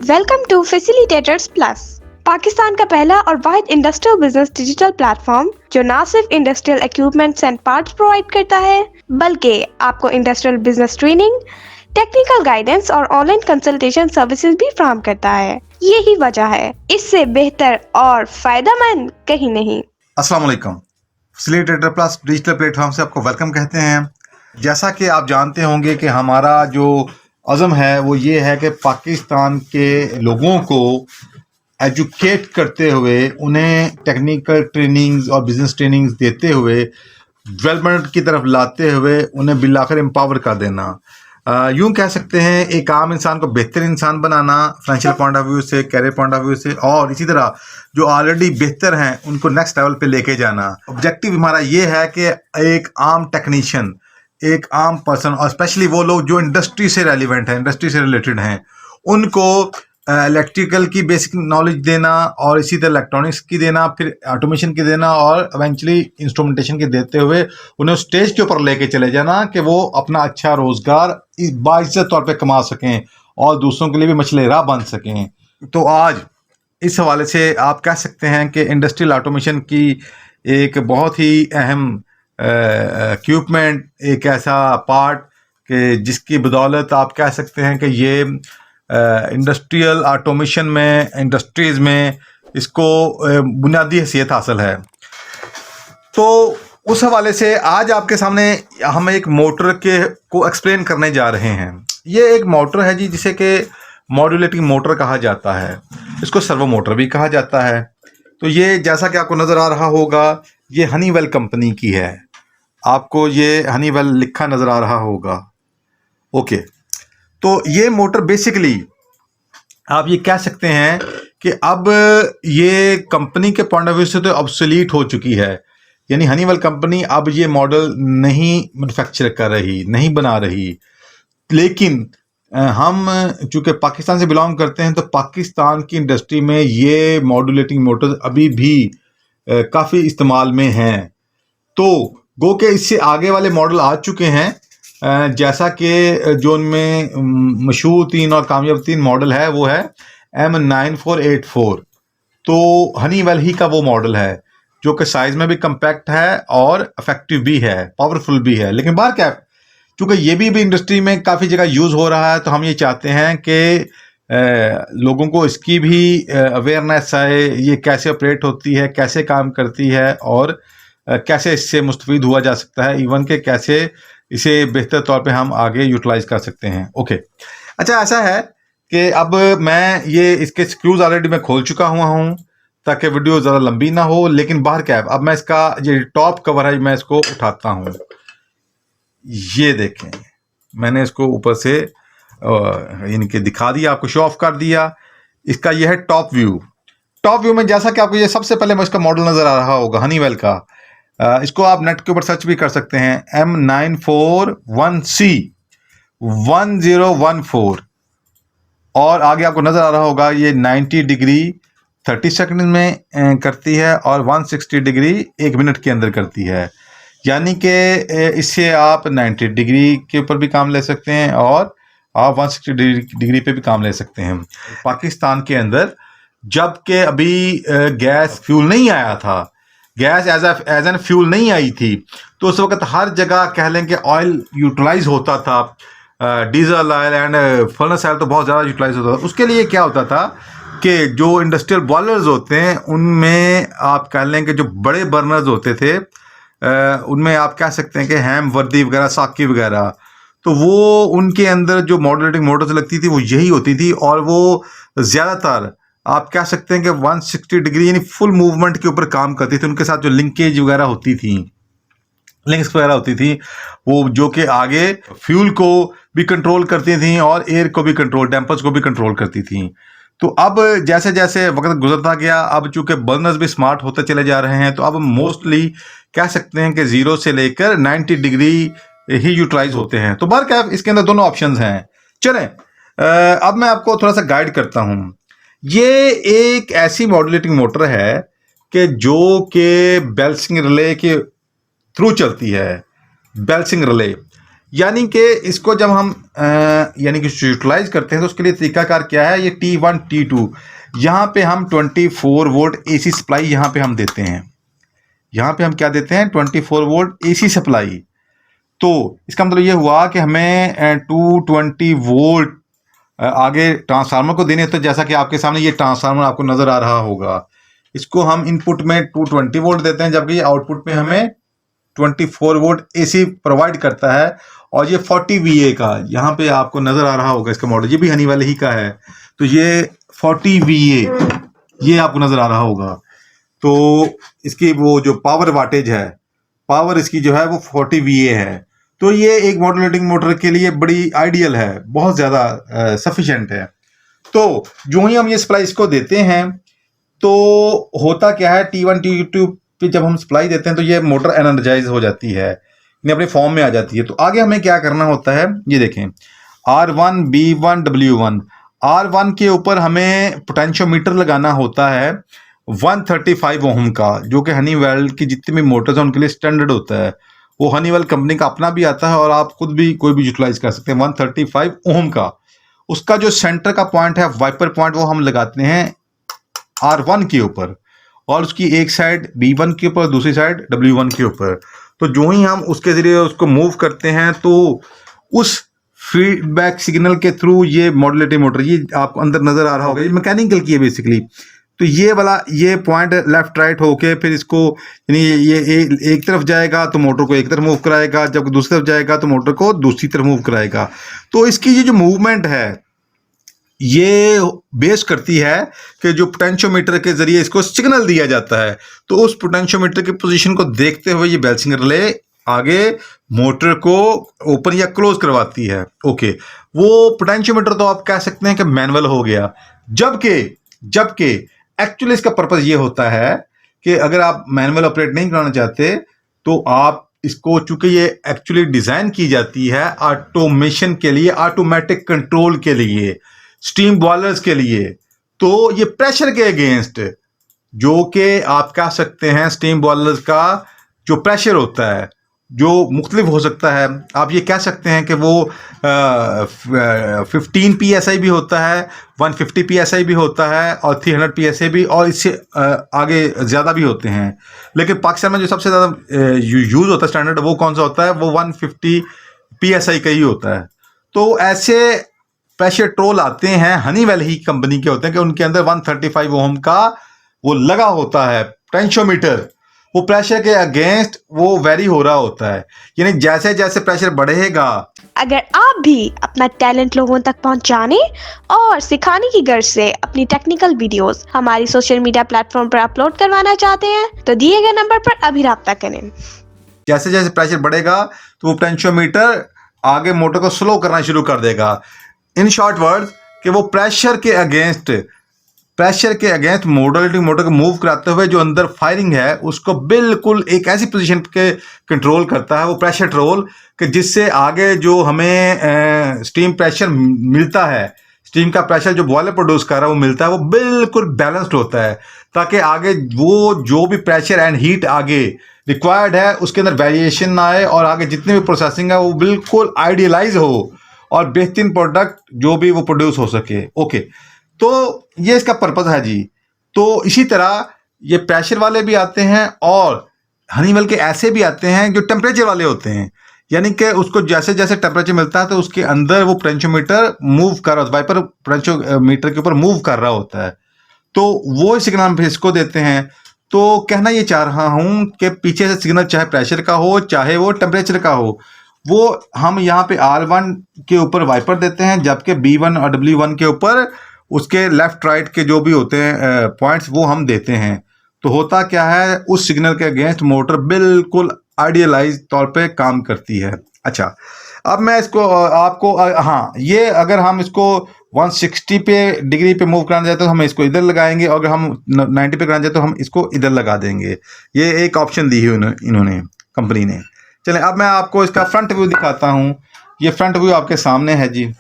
Welcome to facilitators plus, Pakistan का पहला और वाहिद इंडस्ट्रियल बिजनेस डिजिटल प्लेटफॉर्म जो न सिर्फ industrial equipments and parts provide करता है बल्कि आपको industrial business training, technical guidance और ऑनलाइन कंसल्टेशन सर्विसेज भी फराहम करता है। यही वजह है, इससे बेहतर और फायदेमंद कहीं नहीं। अस्सलाम वालेकुम। फैसिलिटेटर प्लस डिजिटल प्लेटफॉर्म से आपको वेलकम कहते हैं। जैसा कि आप जानते होंगे कि हमारा जो अज़म है वो ये है कि पाकिस्तान के लोगों को एजुकेट करते हुए, उन्हें टेक्निकल ट्रेनिंग्स और बिजनेस ट्रेनिंग्स देते हुए, डेवलपमेंट की तरफ लाते हुए उन्हें बिलाखिर एम्पावर कर देना। यूँ कह सकते हैं एक आम इंसान को बेहतर इंसान बनाना, फाइनेंशियल पॉइंट ऑफ व्यू से, कैरियर पॉइंट ऑफ व्यू से, और इसी तरह जो ऑलरेडी बेहतर हैं उनको नेक्स्ट लेवल पे लेके जाना। ऑब्जेक्टिव हमारा ये है कि एक आम टेक्नीशियन, एक आम पर्सन, और स्पेशली वो लोग जो इंडस्ट्री से रेलिवेंट हैं, इंडस्ट्री से रिलेटेड हैं, उनको इलेक्ट्रिकल की बेसिक नॉलेज देना और इसी तरह इलेक्ट्रॉनिक्स की देना, फिर ऑटोमेशन की देना और इवेंचुअली इंस्ट्रूमेंटेशन की देते हुए उन्हें स्टेज के ऊपर लेके चले जाना कि वो अपना अच्छा रोज़गार बाइज्जत तौर पे कमा सकें और दूसरों के लिए भी मछली राह बन सकें। तो आज इस हवाले से आप कह सकते हैं कि इंडस्ट्रियल ऑटोमेशन की एक बहुत ही अहम इक्विपमेंट, एक ऐसा पार्ट कि जिसकी बदौलत आप कह सकते हैं कि ये इंडस्ट्रियल ऑटोमेशन में, इंडस्ट्रीज़ में इसको बुनियादी हैसियत हासिल है। तो उस हवाले से आज आपके सामने हम एक मोटर के को एक्सप्लेन करने जा रहे हैं। ये एक मोटर है जी, जिसे कि मॉड्यूलेटिंग मोटर कहा जाता है, इसको सर्वो मोटर भी कहा जाता है। तो ये जैसा कि आपको नज़र आ रहा होगा, ये हनीवेल कंपनी की है। आपको ये हनीवेल लिखा नज़र आ रहा होगा। ओके, तो ये मोटर बेसिकली आप ये कह सकते हैं कि अब ये कंपनी के पॉइंट ऑफ व्यू से तो ऑब्सोलीट हो चुकी है। यानी हनीवेल कंपनी अब ये मॉडल नहीं मैन्युफैक्चर कर रही, नहीं बना रही। लेकिन हम चूँकि पाकिस्तान से बिलोंग करते हैं, तो पाकिस्तान की इंडस्ट्री में ये मॉड्यूलेटिंग मोटर्स अभी भी काफ़ी इस्तेमाल में हैं। तो गो के इससे आगे वाले मॉडल आ चुके हैं, जैसा कि जो उनमें मशहूर 3 और कामयाब 3 मॉडल है वो है M9484। तो हनीवेल ही का वो मॉडल है जो कि साइज़ में भी कम्पैक्ट है और इफेक्टिव भी है, पावरफुल भी है। लेकिन बार क्या, चूँकि ये भी इंडस्ट्री में काफ़ी जगह यूज़ हो रहा है, तो हम ये चाहते हैं कि लोगों को इसकी भी अवेयरनेस आए, ये कैसे ऑपरेट होती है, कैसे काम करती है और कैसे इससे मुस्तफ़ीद हुआ जा सकता है, इवन के कैसे इसे बेहतर तौर पे हम आगे यूटिलाइज़ कर सकते हैं। ओके, अच्छा ऐसा है कि अब मैं ये इसके स्क्रूज ऑलरेडी मैं खोल चुका हुआ हूँ ताकि वीडियो ज़्यादा लंबी ना हो। लेकिन बाहर क्या है, अब मैं इसका ये टॉप कवर है, मैं इसको उठाता हूँ। ये देखें, मैंने इसको ऊपर से इनके दिखा दिया, आपको शो ऑफ कर दिया। इसका यह है टॉप व्यू। टॉप व्यू में जैसा कि आपको ये सबसे पहले इसका मॉडल नज़र आ रहा होगा हनीवेल का, इसको आप नेट के ऊपर सर्च भी कर सकते हैं, M941C 1014। और आगे आपको नज़र आ रहा होगा ये 90 डिग्री 30 सेकंड में करती है और 160 डिग्री 1 मिनट के अंदर करती है। यानी कि इससे आप 90 डिग्री के ऊपर भी काम ले सकते हैं और आप 160 डिग्री पे भी काम ले सकते हैं। पाकिस्तान के अंदर जबकि अभी गैस फ्यूल नहीं आया था, गैस एज एन फ्यूल नहीं आई थी, तो उस वक्त हर जगह कह लें कि ऑयल यूटिलाइज होता था, diesel oil and furnace oil तो बहुत ज़्यादा यूटिलाइज होता था। उसके लिए क्या होता था कि जो इंडस्ट्रियल बॉयलर्स होते हैं उनमें आप कह लें कि जो बड़े बर्नर्स होते थे, उनमें आप कह सकते हैं कि हैमवर्दी वगैरह, साकी वगैरह, तो वो उनके अंदर जो मॉड्यूलेटिंग मोटर्स लगती थी वो यही होती थी। और वो ज़्यादातर आप कह सकते हैं कि 160 डिग्री यानी फुल मूवमेंट के ऊपर काम करती थी। उनके साथ जो लिंकेज वगैरह होती थी, लिंक्स वगैरह होती थी, वो जो कि आगे फ्यूल को भी कंट्रोल करती थी और एयर को भी कंट्रोल, टेम्पर्स को भी कंट्रोल करती थी। तो अब जैसे जैसे वक्त गुजरता गया, अब चूंकि बर्नर्स भी स्मार्ट होते चले जा रहे हैं, तो अब मोस्टली कह सकते हैं कि 0 से लेकर 90 डिग्री ही यूटिलाइज होते हैं। तो बार क्या, इसके अंदर दोनों ऑप्शंस हैं। चलें, अब मैं आपको थोड़ा सा गाइड करता हूँ। ये एक ऐसी मॉड्यूलेटिंग मोटर है कि जो कि बेल्सिंग रिले के थ्रू चलती है। बेल्सिंग रिले यानी कि इसको जब हम यानी कि यूटिलाइज करते हैं तो उसके लिए तरीकाकार क्या है, ये T1 T2 यहाँ पे हम 24 वोल्ट AC सप्लाई यहाँ पे हम देते हैं, यहाँ पे हम क्या देते हैं 24 वोल्ट AC सप्लाई। तो इसका मतलब ये हुआ कि हमें 220 वोल्ट आगे ट्रांसफार्मर को देने। तो जैसा कि आपके सामने ये ट्रांसफार्मर आपको नजर आ रहा होगा, इसको हम इनपुट में 220 वोल्ट देते हैं, जबकि आउटपुट में हमें 24 वोल्ट AC प्रोवाइड करता है। और ये 40 VA का यहाँ पे आपको नजर आ रहा होगा, इसका मॉडल ये भी हनीवेल ही का है। तो ये 40 VA ये आपको नजर आ रहा होगा। तो इसकी वो जो पावर वाटेज है, पावर इसकी जो है वो 40 VA है। तो ये एक मॉड्यूलेटिंग मोटर के लिए बड़ी आइडियल है, बहुत ज़्यादा सफिशिएंट है। तो जो ही हम ये सप्लाई इसको देते हैं तो होता क्या है, T1 T2 पे जब हम सप्लाई देते हैं तो ये मोटर एनर्जाइज हो जाती है, ये अपने फॉर्म में आ जाती है। तो आगे हमें क्या करना होता है, ये देखें R1 B1 W1। R1 के ऊपर हमें पोटेंशियोमीटर लगाना होता है 135 ओम का, जो कि हनीवेल की जितनी भी मोटर्स हैं उनके लिए स्टैंडर्ड होता है। वो हनीवेल कंपनी का अपना भी आता है और आप खुद भी कोई भी यूटिलाइज कर सकते हैं 135 ओम का। उसका जो सेंटर का पॉइंट है, वाइपर पॉइंट, वो हम लगाते हैं R1 के ऊपर, और उसकी एक साइड B1 के ऊपर, दूसरी साइड W1 के ऊपर। तो जो ही हम उसके जरिए उसको मूव करते हैं तो उस फीडबैक सिग्नल के थ्रू ये मॉड्यूलेटिंग मोटर, ये आपको अंदर नजर आ रहा होगा, ये मैकेनिकल की है बेसिकली। तो ये वाला ये पॉइंट लेफ्ट राइट होके फिर इसको यानी ये एक तरफ जाएगा तो मोटर को एक तरफ मूव कराएगा, जब दूसरी तरफ जाएगा तो मोटर को दूसरी तरफ मूव कराएगा। तो इसकी ये जो मूवमेंट है ये बेस करती है कि जो पोटेंशियोमीटर के जरिए इसको सिग्नल दिया जाता है, तो उस पोटेंशियोमीटर की पोजीशन को देखते हुए ये बेल्सिंग रिले आगे मोटर को ओपन या क्लोज करवाती है। ओके, वो पोटेंशियोमीटर तो आप कह सकते हैं कि मैनुअल हो गया, जबकि एक्चुअली इसका पर्पस ये होता है कि अगर आप मैनुअल ऑपरेट नहीं कराना चाहते तो आप इसको, चूंकि ये एक्चुअली डिजाइन की जाती है ऑटोमेशन के लिए, ऑटोमेटिक कंट्रोल के लिए, स्टीम बॉयलर्स के लिए, तो ये प्रेशर के अगेंस्ट, जो कि आप कह सकते हैं स्टीम बॉयलर्स का जो प्रेशर होता है जो मुख्तलिफ हो सकता है। आप ये कह सकते हैं कि वो 15 PSI भी होता है, 150 PSI भी होता है और 300 PSI भी, और इससे आगे ज़्यादा भी होते हैं। लेकिन पाकिस्तान में जो सबसे ज़्यादा यूज़ होता है स्टैंडर्ड, वो कौन सा होता है, वो 150 PSI का ही होता है। तो ऐसे प्रेशर ट्रोल आते हैं, हनीवेल ही कंपनी के होते हैं कि उनके अंदर 135 ओम का वो लगा होता है पोटेंशियोमीटर, वो प्रेशर के अगेंस्ट वो वेरी हो रहा होता है, यानी जैसे जैसे प्रेशर बढ़ेगा। अगर आप भी अपना टैलेंट लोगों तक पहुंचाने और सिखाने की गर्ज से अपनी टेक्निकल वीडियोस हमारी सोशल मीडिया प्लेटफॉर्म पर अपलोड करवाना चाहते हैं तो दिए गए नंबर पर अभी राब्ता करें। जैसे जैसे प्रेशर बढ़ेगा तो वो पोटेंशियोमीटर आगे मोटर को स्लो करना शुरू कर देगा। इन शॉर्ट वर्ड कि वो प्रेशर के अगेंस्ट मोटर को मूव कराते हुए जो अंदर फायरिंग है उसको बिल्कुल एक ऐसी पोजीशन के कंट्रोल करता है, वो प्रेशर ट्रोल, कि जिससे आगे जो हमें स्टीम प्रेशर मिलता है, स्टीम का प्रेशर जो बॉयलर प्रोड्यूस कर रहा है वो मिलता है, वो बिल्कुल बैलेंस्ड होता है, ताकि आगे वो जो भी प्रेशर एंड हीट आगे रिक्वायर्ड है उसके अंदर वेरिएशन ना आए और आगे जितनी भी प्रोसेसिंग है वो बिल्कुल आइडियलाइज हो और बेहतरीन प्रोडक्ट जो भी वो प्रोड्यूस हो सके। ओके, तो ये इसका पर्पस है जी। तो इसी तरह ये प्रेशर वाले भी आते हैं और हनीवेल के ऐसे भी आते हैं जो टेम्परेचर वाले होते हैं, यानी कि उसको जैसे जैसे टेम्परेचर मिलता है तो उसके अंदर वो पोटेंशियोमीटर मूव कर रहा होता है, वाइपर पोटेंशियोमीटर के ऊपर मूव कर रहा होता है, तो वो सिग्नल हम इसको देते हैं। तो कहना ये चाह रहा हूं कि पीछे से सिग्नल चाहे प्रेशर का हो चाहे वो टेम्परेचर का हो, वो हम यहाँ पे R1 के ऊपर वाइपर देते हैं, जबकि B1 और W1 के ऊपर उसके लेफ्ट राइट के जो भी होते हैं पॉइंट्स वो हम देते हैं। तो होता क्या है, उस सिग्नल के अगेंस्ट मोटर बिल्कुल आइडियलाइज तौर पे काम करती है। अच्छा, अब मैं इसको आपको हाँ, ये अगर हम इसको 160 पे डिग्री पे मूव कराना चाहते तो हम इसको इधर लगाएंगे, और अगर हम 90 पे कराना चाहते तो हम इसको इधर लगा देंगे। ये एक ऑप्शन दी है इन्होंने कंपनी ने। चलें, अब मैं आपको इसका फ्रंट व्यू दिखाता हूँ। ये फ्रंट व्यू आपके सामने है जी,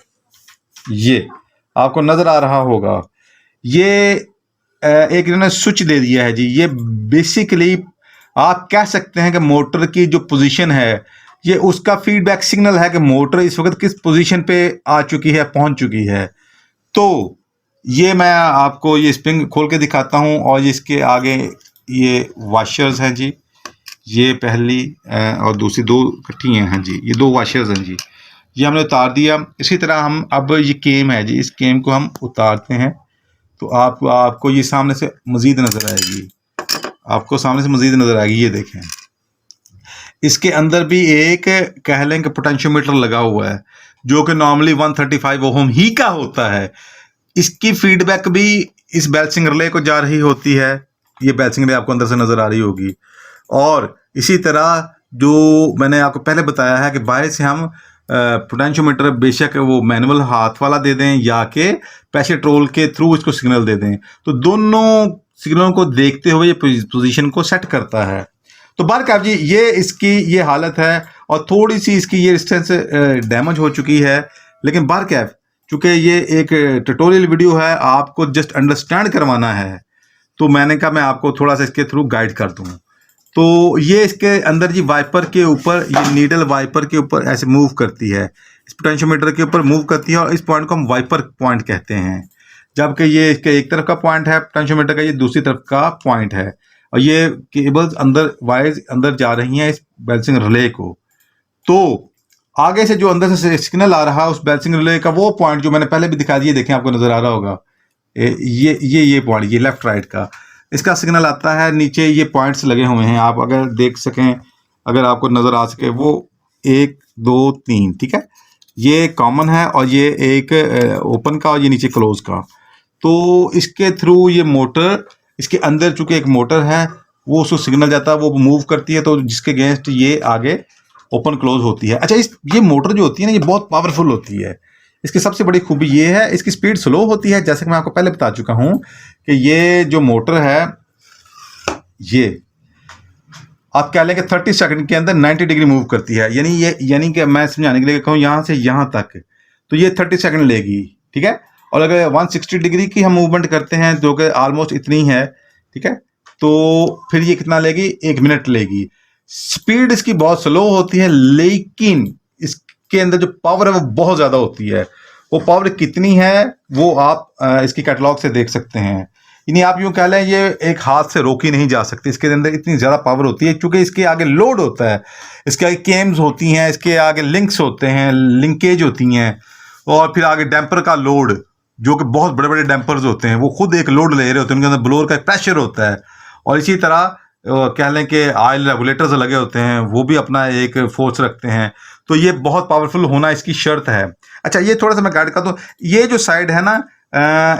ये आपको नजर आ रहा होगा। ये एक इन्होंने स्विच दे दिया है जी। ये बेसिकली आप कह सकते हैं कि मोटर की जो पोजीशन है ये उसका फीडबैक सिग्नल है कि मोटर इस वक्त किस पोजीशन पे आ चुकी है, पहुंच चुकी है। तो ये मैं आपको ये स्प्रिंग खोल के दिखाता हूं और इसके आगे ये वॉशर्स हैं जी, ये पहली और दूसरी दो इकट्ठी हैं जी, ये दो वॉशर्स हैं जी, ये हमने उतार दिया। इसी तरह हम अब ये केम है जी, इस केम को हम उतारते हैं तो आपको ये सामने से मज़ीद नज़र आएगी, आपको सामने से मज़ीद नज़र आएगी। ये देखें, इसके अंदर भी एक कह लें कि पोटेंशियोमीटर लगा हुआ है जो कि नॉर्मली 135 ओम ही का होता है। इसकी फीडबैक भी इस बैलेंसिंग रिले को जा रही होती है, ये बैलेंसिंग रिले आपको अंदर से नज़र आ रही होगी। और इसी तरह जो मैंने आपको पहले बताया है कि बाहर से हम पोटेंशियोमीटर बेशक वो मैनुअल हाथ वाला दे दें या कि प्रेशर ट्रोल के थ्रू इसको सिग्नल दे दें, तो दोनों सिग्नलों को देखते हुए ये पोजीशन को सेट करता है। तो बारकाब जी ये इसकी ये हालत है और थोड़ी सी इसकी ये रेजिस्टेंस डैमेज हो चुकी है, लेकिन बारकाब चूंकि ये एक ट्यूटोरियल वीडियो है, आपको जस्ट अंडरस्टैंड करवाना है, तो मैंने कहा मैं आपको थोड़ा सा इसके थ्रू गाइड कर दूँ। तो ये इसके अंदर जी वाइपर के ऊपर, ये नीडल वाइपर के ऊपर ऐसे मूव करती है, इस पोटेंशियोमीटर के ऊपर मूव करती है और इस पॉइंट को हम वाइपर पॉइंट कहते हैं। जबकि ये इसके एक तरफ का पॉइंट है पोटेंशियोमीटर का, ये दूसरी तरफ का पॉइंट है और ये केबल्स अंदर वायर्स अंदर जा रही हैं इस बैलेंसिंग रिले को। तो आगे से जो अंदर से सिग्नल आ रहा है उस बैलेंसिंग रिले का वो पॉइंट जो मैंने पहले भी दिखा दिया, देखें आपको नजर आ रहा होगा, ये पॉइंट, ये लेफ्ट राइट का इसका सिग्नल आता है। नीचे ये पॉइंट्स लगे हुए हैं, आप अगर देख सकें, अगर आपको नजर आ सके, वो 1 2 3, ठीक है, ये कॉमन है और ये एक ओपन का और ये नीचे क्लोज का। तो इसके थ्रू ये मोटर, इसके अंदर चूंकि एक मोटर है वो उसको सिग्नल जाता है, वो मूव करती है, तो जिसके अगेंस्ट ये आगे ओपन क्लोज होती है। अच्छा, ये मोटर जो होती है ना, ये बहुत पावरफुल होती है। इसकी सबसे बड़ी खूबी ये है, इसकी स्पीड स्लो होती है, जैसे कि मैं आपको पहले बता चुका हूं कि ये जो मोटर है ये आप कह लें कि 30 सेकंड के अंदर 90 डिग्री मूव करती है। यानी कि मैं समझाने के लिए कहूँ यहां से यहां तक, तो ये 30 सेकंड लेगी, ठीक है। और अगर 160 डिग्री की हम मूवमेंट करते हैं जो कि ऑलमोस्ट इतनी है, ठीक है, तो फिर ये कितना लेगी, 1 मिनट लेगी। स्पीड इसकी बहुत स्लो होती है, लेकिन इसके अंदर जो पावर है वो बहुत ज्यादा होती है। वो पावर कितनी है वो आप इसकी कैटलॉग से देख सकते हैं। यानी आप यूं कह लें ये एक हाथ से रोकी नहीं जा सकती, इसके अंदर इतनी ज्यादा पावर होती है, क्योंकि इसके आगे लोड होता है, इसके आगे केम्स होती हैं, इसके आगे लिंक्स होते हैं, लिंकेज होती हैं, और फिर आगे डैम्पर का लोड, जो कि बहुत बड़े बड़े डैम्पर्स होते हैं, वो खुद एक लोड ले रहे होते हैं, उनके अंदर ब्लोअर का प्रेशर होता है। और इसी तरह कह लें कि ऑयल रेगुलेटर्स लगे होते हैं, वो भी अपना एक फोर्स रखते हैं। तो ये बहुत पावरफुल होना इसकी शर्त है। अच्छा, ये थोड़ा सा मैं गाइड कर दूं, ये जो साइड है ना,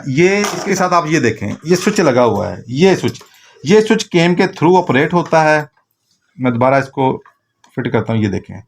ये इसके साथ आप ये देखें, ये स्विच लगा हुआ है, ये स्विच केम के थ्रू ऑपरेट होता है। मैं दोबारा इसको फिट करता हूँ, ये देखें,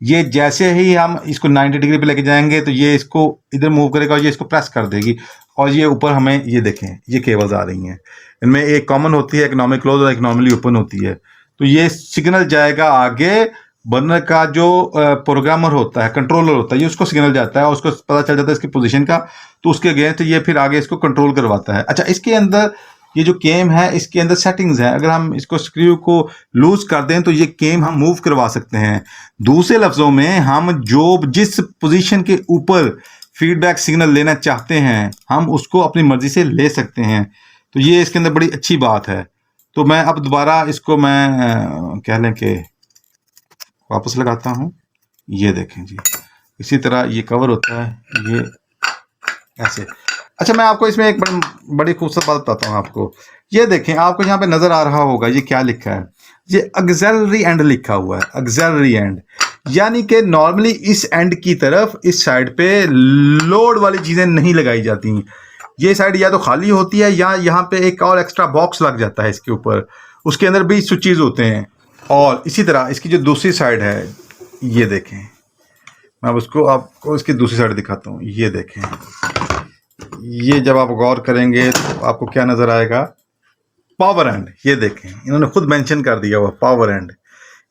ये जैसे ही हम इसको 90 डिग्री पे लेके जाएंगे तो ये इसको इधर मूव करेगा और ये इसको प्रेस कर देगी, और ये ऊपर हमें ये देखें ये केबल्स आ रही हैं, इनमें एक कॉमन होती है, एक नॉर्मली क्लोज और एक नॉर्मली ओपन होती है। तो ये सिग्नल जाएगा आगे, बर्नर का जो प्रोग्रामर होता है, कंट्रोलर होता है, ये उसको सिग्नल जाता है और उसको पता चल जाता है इसकी पोजीशन का, तो उसके अगेंस्ट ये फिर आगे इसको कंट्रोल करवाता है। अच्छा, इसके अंदर ये जो केम है, इसके अंदर सेटिंग्स है, अगर हम इसको स्क्रू को लूज कर दें तो ये केम हम मूव करवा सकते हैं। दूसरे लफ्जों में हम जो जिस पोजीशन के ऊपर फीडबैक सिग्नल लेना चाहते हैं हम उसको अपनी मर्जी से ले सकते हैं। तो ये इसके अंदर बड़ी अच्छी बात है। तो मैं अब दोबारा इसको मैं कह लें कि वापस लगाता हूं, ये देखें जी, इसी तरह ये कवर होता है, ये ऐसे। अच्छा, मैं आपको इसमें एक बड़ी खूबसूरत बात बताता हूँ आपको। ये देखें, आपको यहाँ पे नजर आ रहा होगा ये क्या लिखा है, ये ऑक्सिलरी एंड लिखा हुआ है, ऑक्सिलरी एंड, यानी कि नॉर्मली इस एंड की तरफ, इस साइड पे लोड वाली चीजें नहीं लगाई जाती। ये साइड या तो खाली होती है या यहाँ पे एक और एक्स्ट्रा बॉक्स लग जाता है इसके ऊपर, उसके अंदर भी स्विचेस होते हैं। और इसी तरह इसकी जो दूसरी साइड है, ये देखें, मैं उसको आपको इसकी दूसरी साइड दिखाता हूँ, ये देखें, ये जब आप गौर करेंगे तो आपको क्या नजर आएगा, पावर एंड। ये देखें, इन्होंने खुद मेंशन कर दिया हुआ पावर एंड,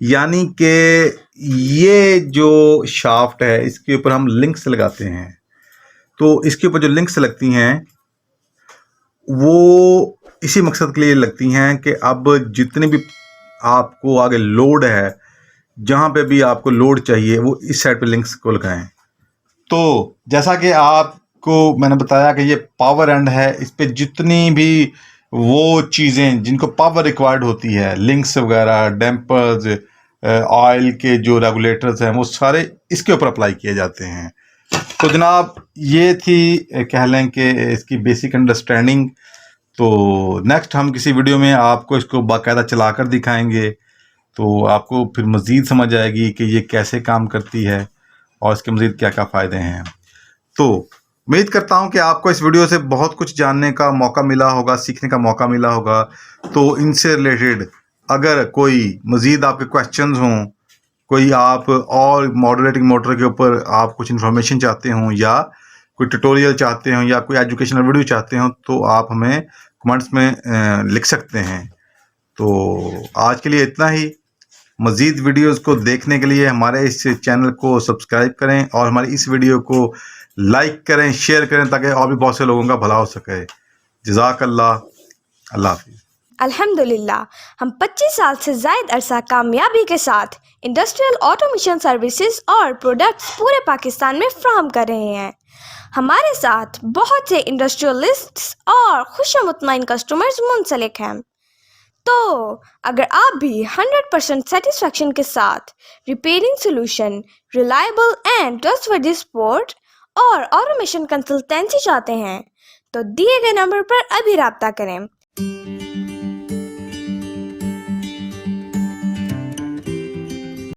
यानी कि ये जो शाफ्ट है इसके ऊपर हम लिंक्स लगाते हैं। तो इसके ऊपर जो लिंक्स लगती हैं वो इसी मकसद के लिए लगती हैं कि अब जितने भी आपको आगे लोड है जहाँ पे भी आपको लोड चाहिए वो इस साइड पे लिंक्स को लगाएं। तो जैसा कि आपको मैंने बताया कि ये पावर एंड है, इस पे जितनी भी वो चीज़ें जिनको पावर रिक्वायर्ड होती है, लिंक्स वगैरह, डैम्पर्स, ऑयल के जो रेगुलेटर्स हैं, वो सारे इसके ऊपर अप्लाई किए जाते हैं। तो जनाब ये थी कह लें कि इसकी बेसिक अंडरस्टैंडिंग। तो नेक्स्ट हम किसी वीडियो में आपको इसको बाकायदा चलाकर दिखाएंगे, तो आपको फिर मज़ीद समझ आएगी कि ये कैसे काम करती है और इसके मज़ीद क्या क्या फ़ायदे हैं। तो उम्मीद करता हूँ कि आपको इस वीडियो से बहुत कुछ जानने का मौका मिला होगा, सीखने का मौका मिला होगा। तो इनसे रिलेटेड अगर कोई मज़ीद आपके क्वेश्चंस हों, कोई आप और मॉडरेटिंग मोटर के ऊपर आप कुछ इन्फॉर्मेशन चाहते हों, या कोई ट्यूटोरियल चाहते हों, या कोई एजुकेशनल वीडियो चाहते हों, तो आप हमें कमेंट्स में लिख सकते हैं। तो आज के लिए इतना ही। मज़ीद वीडियोस को देखने के लिए हमारे इस चैनल को सब्सक्राइब करें और हमारी इस वीडियो को लाइक करें, शेयर करें, ताकि और भी बहुत से लोगों का भला हो सके। जज़ाकल्लाह, अल्लाह हाफ़िज़। अल्हम्दुलिल्लाह, हम 25 साल से ज़ायद अरसा कामयाबी के साथ इंडस्ट्रियल ऑटोमेशन सर्विसेज और प्रोडक्ट्स पूरे पाकिस्तान में फ्राहम कर रहे हैं। हमारे साथ बहुत से इंडस्ट्रियलिस्ट्स और खुशमुतमईन कस्टमर्स मुंसलिक हैं। तो अगर आप भी 100% सेटिस्फैक्शन के साथ repairing solution, reliable and trustworthy support और ऑटोमेशन कंसल्टेंसी चाहते हैं, तो दिए गए नंबर पर अभी राब्ता करें।